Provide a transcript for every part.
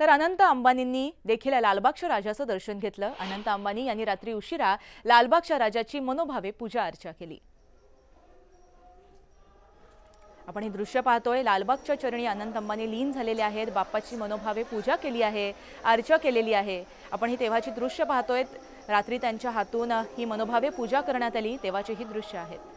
तर अनंत अंबानींनी देखील लालबागच्या राजाचं दर्शन घेतलं। अनंत अंबानी यांनी रात्री उशिरा लालबागच्या राजाची मनोभावे पूजा अर्चा केली। आपण हे दृश्य पाहतोय। लालबागच्या चरणी अनंत अंबानी लीन झालेले आहेत। बाप्पाची मनोभावे पूजा केली आहे, अर्चा केलेली आहे। आपण ही तेव्हाची दृश्य पाहतोय। रात्री त्यांच्या हातून ही मनोभावे पूजा करण्यात आली, तेव्हाचे ही दृश्य आहेत।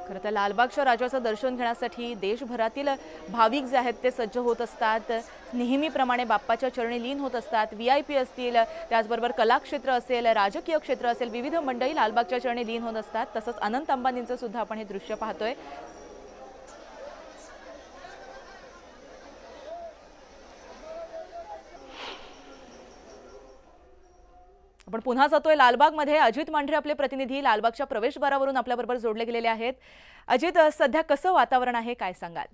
खरं तर लालबागच्या राजाचं दर्शन घेण्यासाठी देशभरातील भाविक जे आहेत ते सज्ज होत असतात। नेहमीप्रमाणे बाप्पाच्या चरणी लीन होत असतात। VIP असतील, त्याचबरोबर कलाक्षेत्र असेल, राजकीय क्षेत्र असेल, विविध मंडळी लालबागच्या चरणी लीन होत असतात। तसंच अनंत अंबानींचं सुद्धा आपण हे दृश्य पाहतोय। आपण पुन्हा जातोय लालबागमध्ये। अजित मांढरे आपले प्रतिनिधी लालबागच्या प्रवेशद्वारावरून आपल्याबरोबर जोडले गेलेले आहेत। अजित, सध्या कसं वातावरण आहे, काय सांगाल?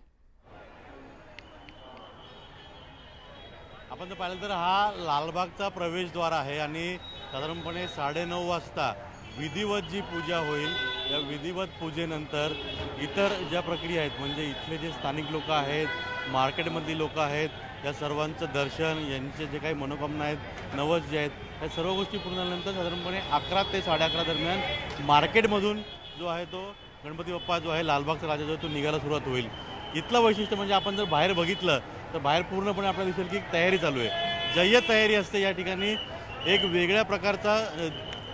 आपण जर पाहिलं तर हा लालबागचा प्रवेशद्वार आहे आणि साधारणपणे 9:30 वाजता विधिवत जी पूजा होईल, या विधिवत पूजेनंतर इतर ज्या प्रक्रिया आहेत, म्हणजे इथले जे स्थानिक लोक आहेत, मार्केटमधली लोक आहेत, या सर्वांचं दर्शन, यांचे जे काही मनोकामना आहेत, नवस जे आहेत, या सर्व गोष्टी पूर्ण झाल्यानंतर साधारणपणे 11 ते 11:30 दरम्यान मार्केटमधून जो आहे तो गणपती बाप्पा जो आहे लालबागचा राजा जो तो निघायला सुरुवात होईल। इथलं वैशिष्ट्य म्हणजे आपण जर बाहेर बघितलं तर बाहेर पूर्णपणे आपल्याला दिसेल की तयारी चालू आहे। जय्यत तयारी असते या ठिकाणी। एक वेगळ्या प्रकारचा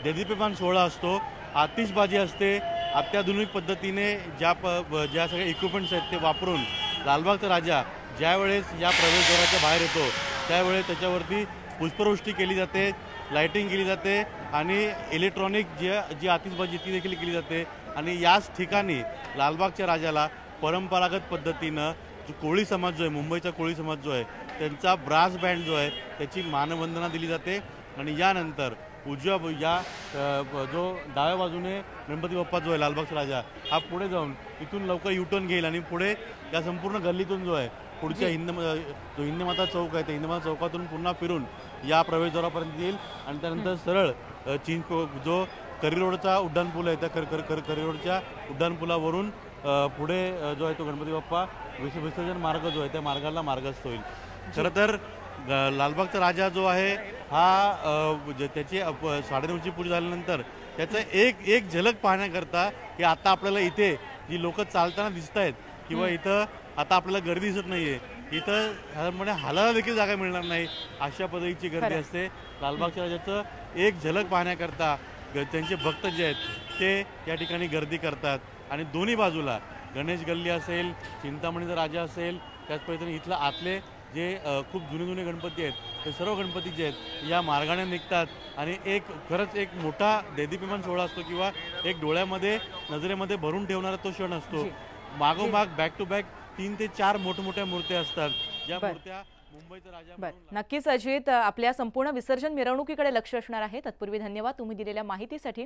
देदीप्यमान सोहळा असतो, आतिषबाजी असते, अत्याधुनिक पद्धतीने ज्या सगळे इक्विपमेंट्स आहेत ते वापरून लालबागचा राजा ज्यावेळेस या प्रवेशद्वाराच्या बाहेर येतो त्यावेळेस त्याच्यावरती पुष्पवृष्टी केली जाते, लाइटिंग केली जाते आणि इलेक्ट्रॉनिक जी आतिषबाजी ती देखील केली जाते। आणि याच ठिकाणी लालबागच्या राजाला परंपरागत पद्धतीनं जो कोळी समाज जो आहे, मुंबईचा कोळी समाज जो आहे, त्यांचा ब्रास बँड जो आहे त्याची मानवंदना दिली जाते। आणि यानंतर जो डाव्या बाजूने गणपती बाप्पा जो आहे लालबागचा राजा हा पुढे जाऊन इथून लवकर युटर्न घेईल आणि पुढे या संपूर्ण गल्लीतून जो आहे पुढच्या जो हिंदमाता चौक आहे त्या हिंदमाता चौकातून पुन्हा फिरून या प्रवेशद्वारापर्यंत येईल आणि त्यानंतर सरळ जो करी रोडचा उड्डाणपूल आहे त्या करी रोडच्या उड्डाणपुलावरून पुढे जो आहे तो गणपती बाप्पा विसर्जन मार्ग जो आहे त्या मार्गाला मार्गस्थ होईल। खरं तर लालबागचा राजा जो आहे हा त्याची 9:30ची पूजा झाल्यानंतर त्याचं एक झलक पाहण्याकरता की आता आपल्याला इथे जी लोक चालताना दिसत आहेत किंवा इथं आता आपल्याला गर्दी दिसत नाहीये, इथं साधारणपणे हालायला देखील जागा मिळणार नाही अशा पद्धतीची गर्दी असते। लालबागच्या राजाचं एक झलक पाहण्याकरता त्यांचे भक्त जे आहेत ते या ठिकाणी गर्दी करतात आणि दोन्ही बाजूला गणेश गल्ली असेल, चिंतामणीचा राजा असेल, त्याच पद्धतीने इथलं आतले जे खूप जुने गणपती आहेत ते सर्व गणपती जे आहेत या मार्गाने निघतात आणि खरंच एक मोठा देदीप्यमान सोहळा असतो किंवा एक डोळ्यामध्ये नजरेमध्ये भरून ठेवणारा तो क्षण असतो। मागोमाग बॅक टू बॅक 3 ते 4 मोठमोठ्या मूर्त्या असतात, ज्या मूर्त्या मुंबईचा राजा। नक्कीच अजित, आपल्या संपूर्ण विसर्जन मिरवणुकीकडे लक्ष असणार आहे। तत्पूर्वी धन्यवाद तुम्ही दिलेल्या माहितीसाठी।